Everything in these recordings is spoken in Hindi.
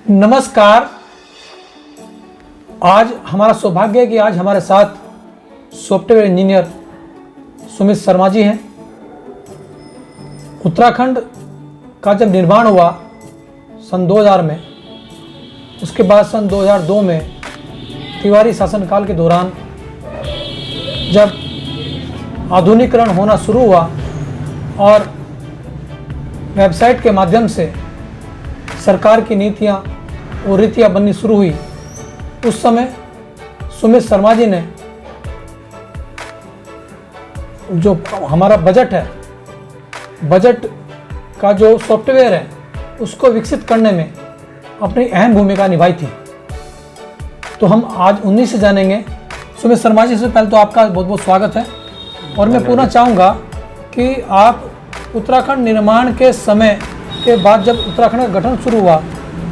नमस्कार। आज हमारा सौभाग्य है कि आज हमारे साथ सॉफ्टवेयर इंजीनियर सुमित शर्मा जी हैं। उत्तराखंड का जब निर्माण हुआ सन 2000 में, उसके बाद सन 2002 में तिवारी शासनकाल के दौरान जब आधुनिकीकरण होना शुरू हुआ और वेबसाइट के माध्यम से सरकार की नीतियाँ और रीतियाँ बननी शुरू हुई, उस समय सुमित शर्मा जी ने जो हमारा बजट है, बजट का जो सॉफ्टवेयर है उसको विकसित करने में अपनी अहम भूमिका निभाई थी। तो हम आज उन्हीं से जानेंगे। सुमित शर्मा जी, से पहले तो आपका बहुत बहुत स्वागत है। और मैं पूछना चाहूँगा कि आप उत्तराखंड निर्माण के समय के बाद जब उत्तराखंड का गठन शुरू हुआ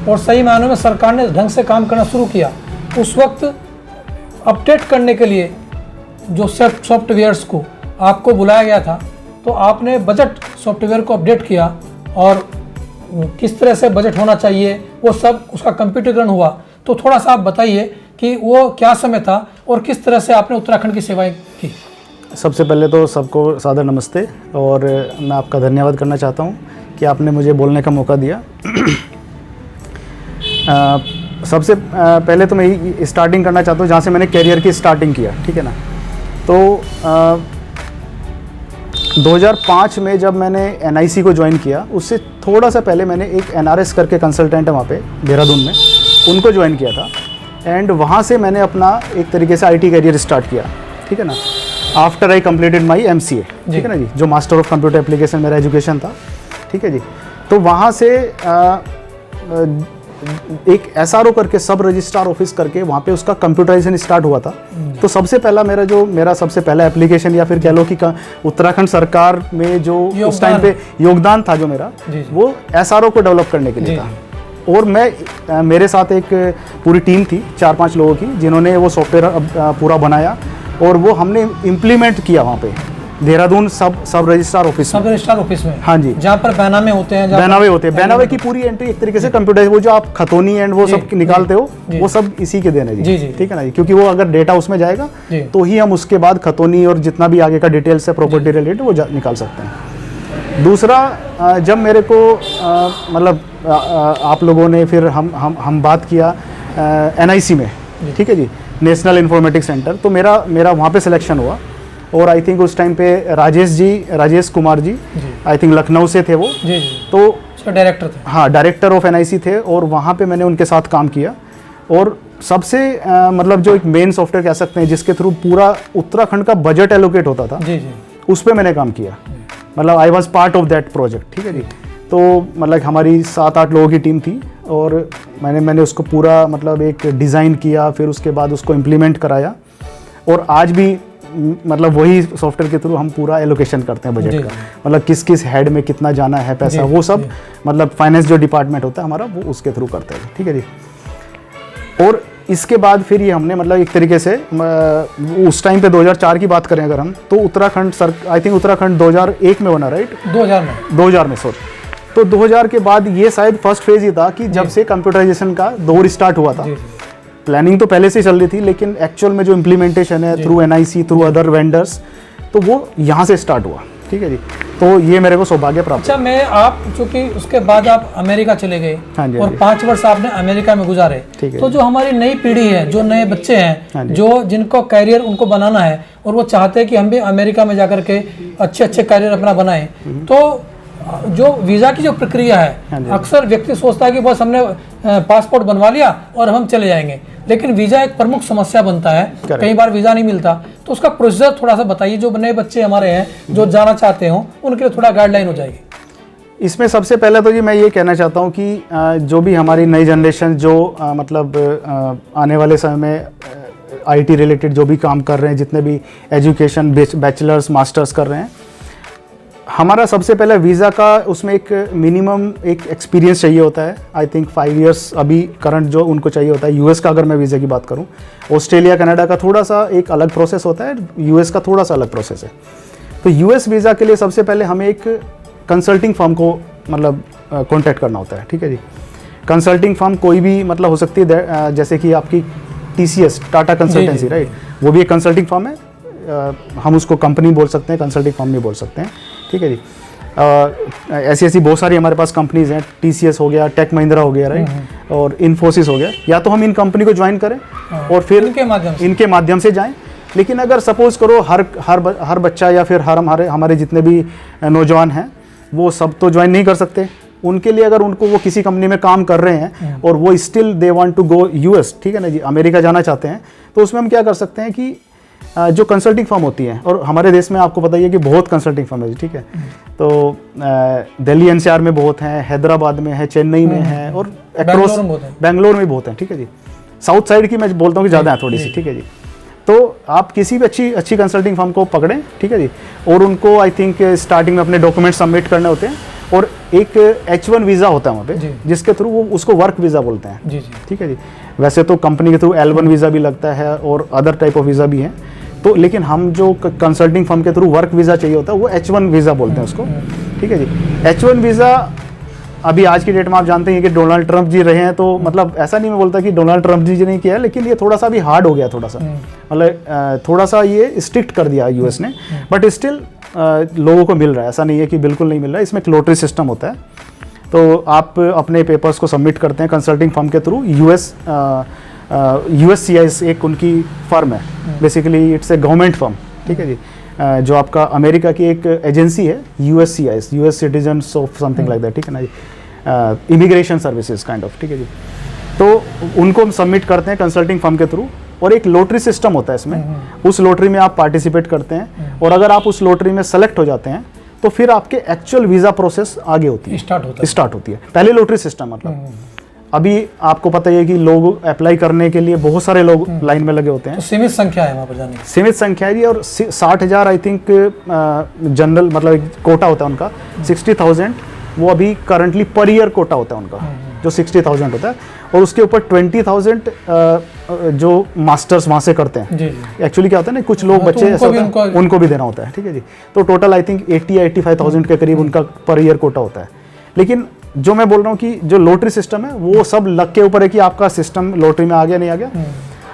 और सही मायनों में सरकार ने ढंग से काम करना शुरू किया, उस वक्त अपडेट करने के लिए जो सॉफ्टवेयर्स को आपको बुलाया गया था, तो आपने बजट सॉफ्टवेयर को अपडेट किया और किस तरह से बजट होना चाहिए वो सब उसका कंप्यूटरीकरण हुआ। तो थोड़ा सा आप बताइए कि वो क्या समय था और किस तरह से आपने उत्तराखंड की सेवाएं की। सबसे पहले तो सबको सादर नमस्ते और मैं आपका धन्यवाद करना चाहता हूँ कि आपने मुझे बोलने का मौका दिया। सबसे पहले तो मैं स्टार्टिंग करना चाहता हूँ जहाँ से मैंने करियर की स्टार्टिंग किया, ठीक है ना। तो 2005 में जब मैंने NIC को ज्वाइन किया, उससे थोड़ा सा पहले मैंने एक NRS करके कंसल्टेंट है वहाँ पे देहरादून में, उनको ज्वाइन किया था। एंड वहाँ से मैंने अपना एक तरीके से IT करियर स्टार्ट किया, ठीक है ना। After I completed my MCA, ठीक है ना जी, जो मास्टर ऑफ कंप्यूटर एप्लीकेशन मेरा एजुकेशन था, ठीक है जी। तो वहाँ से एक SRO करके सब रजिस्ट्रार ऑफिस करके वहाँ पे उसका कंप्यूटराइजेशन स्टार्ट हुआ था। तो सबसे पहला मेरा सबसे पहला एप्लीकेशन या फिर कह लो कि उत्तराखंड सरकार में जो उस टाइम पे योगदान था जो मेरा, वो SRO को डेवलप करने के लिए था। और मेरे साथ एक पूरी टीम थी 4-5 लोगों की, जिन्होंने वो सॉफ्टवेयर पूरा बनाया और वो हमने इम्प्लीमेंट किया वहाँ पे देहरादून सब रजिस्ट्रार ऑफिस में। हाँ जी, जहाँ पर बैनामे होते हैं, बैनामे की पूरी एंट्री एक तरीके से कंप्यूटर, वो जो आप खतौनी एंड वो सब निकालते हो, वो सब इसी के देन है जी, ठीक है ना जी। क्योंकि वो अगर डेटा उसमें जाएगा तो ही हम उसके बाद खतौनी और जितना भी आगे का डिटेल्स है प्रॉपर्टी रिलेटेड वो निकाल सकते हैं। दूसरा, जब मेरे को मतलब आप लोगों ने फिर हम बात किया NIC में, ठीक है जी, नेशनल इंफॉर्मेटिक्स सेंटर, तो मेरा वहाँ पे सिलेक्शन हुआ। और आई थिंक उस टाइम पे राजेश कुमार जी आई थिंक लखनऊ से थे वो, तो डायरेक्टर थे। हाँ, डायरेक्टर ऑफ NIC थे। और वहाँ पे मैंने उनके साथ काम किया। और सबसे मतलब जो एक मेन सॉफ्टवेयर कह सकते हैं जिसके थ्रू पूरा उत्तराखंड का बजट एलोकेट होता था, उस पर मैंने काम किया। मतलब I was part of that project, ठीक है जी। तो मतलब हमारी 7-8 लोगों की टीम थी और मैंने उसको पूरा मतलब एक डिज़ाइन किया, फिर उसके बाद उसको इम्प्लीमेंट कराया। और आज भी मतलब वही सॉफ्टवेयर के थ्रू हम पूरा एलोकेशन करते हैं बजट का, मतलब किस हेड में कितना जाना है पैसा, वो सब मतलब फाइनेंस जो डिपार्टमेंट होता है हमारा, वो उसके थ्रू करते हैं, ठीक है जी। और इसके बाद फिर ये हमने मतलब एक तरीके से उस टाइम पे 2004 की बात करें अगर हम, तो उत्तराखंड आई थिंक उत्तराखंड 2001 में बना, राइट, 2000 में सॉरी। तो 2000 के बाद ये शायद फर्स्ट फेज ही था कि जब से कंप्यूटराइजेशन का दौर स्टार्ट हुआ था। प्लानिंग तो पहले से चल रही थी, लेकिन एक्चुअल में जो इम्प्लीमेंटेशन है through NIC, through other vendors, तो वो यहाँ से स्टार्ट हुआ, ठीक है जी। तो ये मेरे को सौभाग्य प्राप्त। अच्छा, मैं आप चूंकि उसके बाद आप अमेरिका चले गए, हाँ जी, और 5 वर्ष आपने अमेरिका में गुजारे, तो जो हमारी नई पीढ़ी है, जो नए बच्चे हैं, जो जिनको कैरियर उनको बनाना है और वो चाहते हैं कि हम भी अमेरिका में जाकर के अच्छे कैरियर अपना बनाएं, तो जो वीज़ा की जो प्रक्रिया है, अक्सर व्यक्ति सोचता है कि बस हमने पासपोर्ट बनवा लिया और हम चले जाएंगे, लेकिन वीज़ा एक प्रमुख समस्या बनता है। कई बार वीज़ा नहीं मिलता, तो उसका प्रोसीजर थोड़ा सा बताइए, जो नए बच्चे हमारे हैं जो जाना चाहते हो उनके लिए थोड़ा गाइडलाइन हो जाएगी। इसमें सबसे पहले तो जी मैं ये कहना चाहता हूँ कि जो भी हमारी नई जनरेशन जो मतलब आने वाले समय में IT रिलेटेड जो भी काम कर रहे हैं, जितने भी एजुकेशन बैचलर्स मास्टर्स कर रहे हैं, हमारा सबसे पहले वीज़ा का उसमें एक मिनिमम एक एक्सपीरियंस चाहिए होता है। आई थिंक 5 इयर्स अभी करंट जो उनको चाहिए होता है। US का अगर मैं वीज़ा की बात करूं, ऑस्ट्रेलिया कनाडा का थोड़ा सा एक अलग प्रोसेस होता है, US का थोड़ा सा अलग प्रोसेस है। तो US वीज़ा के लिए सबसे पहले हमें एक कंसल्टिंग फर्म को मतलब कॉन्टैक्ट करना होता है, ठीक है जी। कंसल्टिंग फर्म कोई भी मतलब हो सकती है, जैसे कि आपकी TCS, टाटा कंसल्टेंसी, राइट, वो भी एक कंसल्टिंग फर्म है। हम उसको कंपनी बोल सकते हैं, कंसल्टिंग फर्म भी बोल सकते हैं, ठीक है जी। ऐसी ऐसी बहुत सारी हमारे पास कंपनीज हैं, TCS हो गया, टेक महिंद्रा हो गया, राइट, और इन्फोसिस हो गया। या तो हम इन कंपनी को ज्वाइन करें और फिर इनके माध्यम से जाएं। लेकिन अगर सपोज करो हर बच्चा या फिर हमारे जितने भी नौजवान हैं वो सब तो ज्वाइन नहीं कर सकते। उनके लिए अगर उनको वो किसी कंपनी में काम कर रहे हैं और वो still they want to go US, ठीक है ना जी, अमेरिका जाना चाहते हैं, तो उसमें हम क्या कर सकते हैं कि जो कंसल्टिंग फर्म होती हैं, और हमारे देश में आपको पता ही है कि बहुत कंसल्टिंग फर्म है, ठीक है। तो दिल्ली NCR में बहुत हैं, हैदराबाद में है, चेन्नई में है, और अक्रॉस बेंगलोर में बहुत हैं, ठीक है जी। साउथ साइड की मैं बोलता हूँ कि ज़्यादा है थोड़ी सी, ठीक है जी। तो आप किसी भी अच्छी कंसल्टिंग फर्म को पकड़ें, ठीक है जी, और उनको आई थिंक स्टार्टिंग में अपने डॉक्यूमेंट सबमिट करने होते हैं, और एक H1 वीज़ा होता है वहाँ पे, जिसके थ्रू वो उसको वर्क वीज़ा बोलते हैं, जी, ठीक है जी। वैसे तो कंपनी के थ्रू L1 वीज़ा भी लगता है और अदर टाइप ऑफ वीज़ा भी हैं, तो लेकिन हम जो कंसल्टिंग फर्म के थ्रू वर्क वीज़ा चाहिए होता है वो H1 वीज़ा बोलते हैं उसको, ठीक है जी। H1 वीज़ा अभी आज की डेट में आप जानते हैं कि डोनाल्ड ट्रंप जी रहे हैं, तो मतलब ऐसा नहीं मैं बोलता कि डोनाल्ड ट्रंप जी नहीं किया है, लेकिन ये थोड़ा सा भी हार्ड हो गया, थोड़ा सा मतलब थोड़ा सा ये स्ट्रिक्ट कर दिया US ने, बट स्टिल लोगों को मिल रहा है, ऐसा नहीं है कि बिल्कुल नहीं मिल रहा है। इसमें लॉटरी सिस्टम होता है, तो आप अपने पेपर्स को सबमिट करते हैं कंसल्टिंग फर्म के थ्रू। USCIS एक उनकी फर्म है, basically it's a government firm, ठीक है जी, जो आपका अमेरिका की एक एजेंसी है, USCIS, US citizens of something like that, ठीक है ना जी, इमिग्रेशन सर्विसेज काइंड ऑफ, ठीक है जी। तो उनको हम सबमिट करते हैं कंसल्टिंग फर्म के थ्रू, और एक लॉटरी सिस्टम होता है इसमें। उस लॉटरी में आप पार्टिसिपेट करते हैं, और अगर आप उस लॉटरी में सेलेक्ट हो जाते हैं तो फिर आपके एक्चुअल वीज़ा प्रोसेस आगे होती है, स्टार्ट होती है। पहले लॉटरी सिस्टम मतलब अभी आपको पता ही है कि लोग अप्लाई करने के लिए बहुत सारे लोग लाइन में लगे होते हैं, तो सीमित संख्या है वहाँ पर जाने की, सीमित संख्या है, और 60,000 आई थिंक जनरल मतलब एक कोटा होता है उनका, 60,000 वो अभी करंटली पर ईयर कोटा होता है उनका, जो 60,000 होता है, और उसके ऊपर 20,000 जो मास्टर्स वहाँ से करते हैं। एक्चुअली क्या होता है ना, कुछ लोग बच्चे ऐसा होता है उनको भी देना होता है, ठीक है जी। तो टोटल आई थिंक 80-85,000 के करीब उनका पर ईयर कोटा होता है। लेकिन जो मैं बोल रहा हूँ कि जो लॉटरी सिस्टम है वो सब लक के ऊपर है कि आपका सिस्टम लॉटरी में आ गया नहीं आ गया।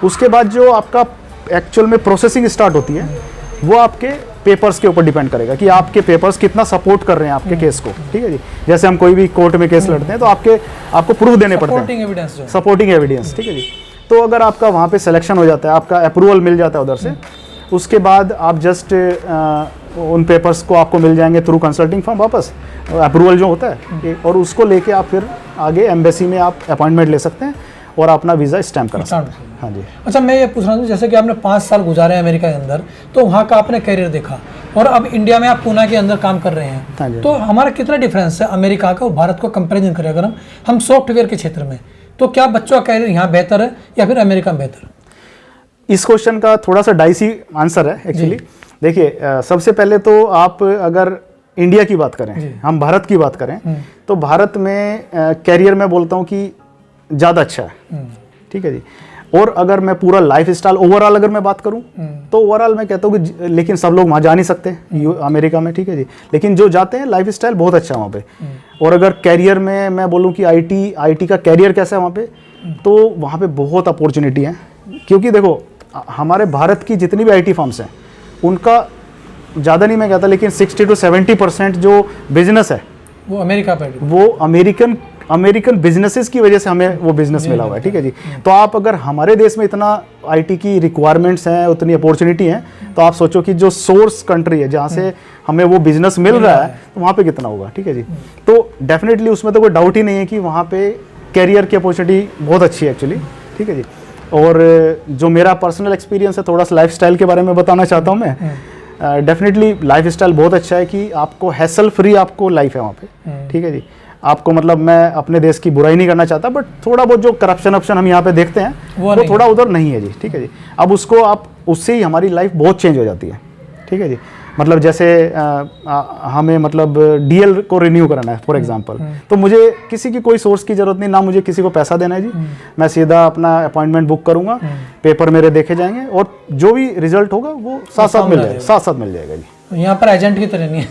उसके बाद जो आपका एक्चुअल में प्रोसेसिंग स्टार्ट होती है वो आपके पेपर्स के ऊपर डिपेंड करेगा कि आपके पेपर्स कितना सपोर्ट कर रहे हैं आपके केस को, ठीक है जी। जैसे हम कोई भी कोर्ट में केस लड़ते हैं तो आपको प्रूफ देने पड़ते हैं, सपोर्टिंग एविडेंस, ठीक है जी। तो अगर आपका वहाँ पे सिलेक्शन हो जाता है, आपका अप्रूवल मिल जाता है उधर से, उसके बाद आप जस्ट उन पेपर्स को आपको मिल जाएंगे थ्रू कंसल्टिंग फर्म वापस, अप्रूवल जो होता है, और उसको लेके आप फिर आगे एम्बेसी में आप अपॉइंटमेंट ले सकते हैं और अपना वीज़ा स्टैम्प करा सकते हैं। हाँ जी। अच्छा, मैं ये पूछ रहा हूँ, जैसे कि आपने 5 साल गुजारे हैं अमेरिका के अंदर, तो वहाँ का आपने करियर देखा, और अब इंडिया में आप पूना के अंदर काम कर रहे हैं, हाँ जी। तो हमारा कितना डिफरेंस है अमेरिका का और भारत को कंपेरिजन करें अगर हम सॉफ्टवेयर के क्षेत्र में, तो क्या बच्चों का करियर यहाँ बेहतर है या फिर अमेरिका में बेहतर? इस क्वेश्चन का थोड़ा सा डाइसी आंसर है एक्चुअली। देखिए, सबसे पहले तो आप अगर इंडिया की बात करें, हम भारत की बात करें, तो भारत में कैरियर में बोलता हूँ कि ज़्यादा अच्छा है, ठीक है जी। और अगर मैं पूरा लाइफ स्टाइल ओवरऑल अगर मैं बात करूं तो ओवरऑल मैं कहता हूँ कि लेकिन सब लोग वहाँ जा नहीं सकते अमेरिका में, ठीक है जी। लेकिन जो जाते हैं लाइफ स्टाइल बहुत अच्छा है वहाँ पे। और अगर कैरियर में मैं बोलूँ कि आईटी का कैरियर कैसा है वहाँ पे, तो वहाँ पे बहुत अपॉर्चुनिटी है। क्योंकि देखो, हमारे भारत की जितनी भी आईटी फर्म्स हैं उनका ज़्यादा नहीं मैं कहता, लेकिन 60 to 70% जो बिजनेस है वो अमेरिका पे, वो अमेरिकन बिजनेसेस की वजह से हमें वो बिजनेस मिला हुआ है, ठीक है जी। तो आप अगर हमारे देश में इतना आईटी की रिक्वायरमेंट्स हैं, उतनी अपॉर्चुनिटी हैं, तो आप सोचो कि जो सोर्स कंट्री है जहाँ से हमें वो बिजनेस मिल रहा है, तो वहाँ पे कितना होगा, ठीक है जी। तो डेफिनेटली उसमें तो कोई डाउट ही नहीं है कि वहाँ पे कैरियर की अपॉर्चुनिटी बहुत अच्छी है एक्चुअली, ठीक है जी। और जो मेरा पर्सनल एक्सपीरियंस है, थोड़ा सा लाइफ स्टाइल के बारे में बताना चाहता हूँ मैं। डेफिनेटली लाइफ स्टाइल बहुत अच्छा है कि आपको हैसल फ्री आपको लाइफ है वहाँ पे, ठीक है जी। आपको मतलब मैं अपने देश की बुराई नहीं करना चाहता, बट थोड़ा बहुत जो करप्शन हम यहाँ पे देखते हैं वो थोड़ा उधर नहीं है जी, ठीक है जी। अब उससे ही हमारी लाइफ बहुत चेंज हो जाती है, ठीक है जी। मतलब जैसे हमें मतलब डीएल को रिन्यू करना है फॉर एग्जांपल, तो मुझे किसी की कोई सोर्स की जरूरत नहीं, ना मुझे किसी को पैसा देना है जी। मैं सीधा अपना अपॉइंटमेंट बुक करूंगा, पेपर मेरे देखे जाएंगे और जो भी रिजल्ट होगा वो साथ साथ मिल जाएगा जी। यहाँ पर एजेंट की तरह नहीं है,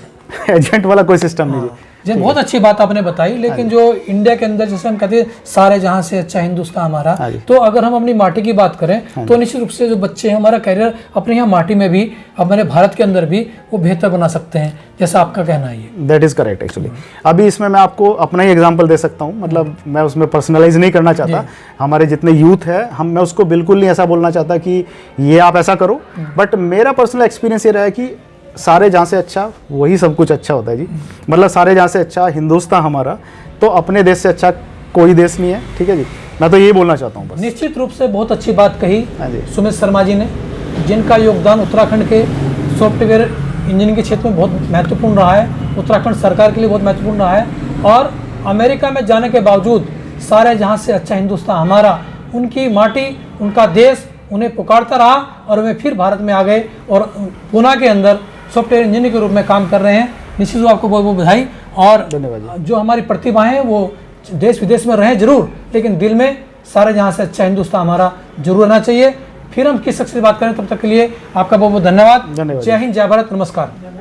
एजेंट वाला कोई सिस्टम नहीं जी। जी बहुत अच्छी बात आपने बताई, लेकिन जो इंडिया के अंदर जैसे हम कहते हैं सारे जहां से अच्छा हिंदुस्तान हमारा, तो अगर हम अपनी माटी की बात करें तो निश्चित रूप से जो बच्चे हैं हमारा करियर अपने यहाँ माटी में भी, हमारे भारत के अंदर भी वो बेहतर बना सकते हैं, जैसा आपका कहना है ये। That is correct actually. अभी इसमें मैं आपको अपना ही एग्जांपल दे सकता हूँ, मतलब मैं उसमें पर्सनलाइज नहीं करना चाहता। हमारे जितने यूथ है मैं उसको बिल्कुल नहीं ऐसा बोलना चाहता कि ये आप ऐसा करो, बट मेरा पर्सनल एक्सपीरियंस ये रहा है कि सारे जहाँ से अच्छा वही सब कुछ अच्छा होता है जी। मतलब सारे जहाँ से अच्छा हिंदुस्तान हमारा, तो अपने देश से अच्छा कोई देश नहीं है, ठीक है जी। मैं तो यही बोलना चाहता हूँ बस। निश्चित रूप से बहुत अच्छी बात कही हाँ जी। सुमित शर्मा जी ने, जिनका योगदान उत्तराखंड के सॉफ्टवेयर इंजीनियरिंग के क्षेत्र में बहुत महत्वपूर्ण रहा है, उत्तराखंड सरकार के लिए बहुत महत्वपूर्ण रहा है। और अमेरिका में जाने के बावजूद सारे जहाँ से अच्छा हिंदुस्तान हमारा, उनकी माटी, उनका देश उन्हें पुकारता रहा और वे फिर भारत में आ गए और पुणे के अंदर सॉफ्टवेयर इंजीनियर के रूप में काम कर रहे हैं। निश्चित रूप आपको बहुत बहुत बधाई। और धन्यवाद। जो हमारी प्रतिभाएं हैं वो देश विदेश में रहें जरूर, लेकिन दिल में सारे जहाँ से अच्छा हिंदुस्तान हमारा जरूर रहना चाहिए। फिर हम किस शख्स से बात करें, तब तक के लिए आपका बहुत बहुत धन्यवाद। जय हिंद, जय भारत, नमस्कार।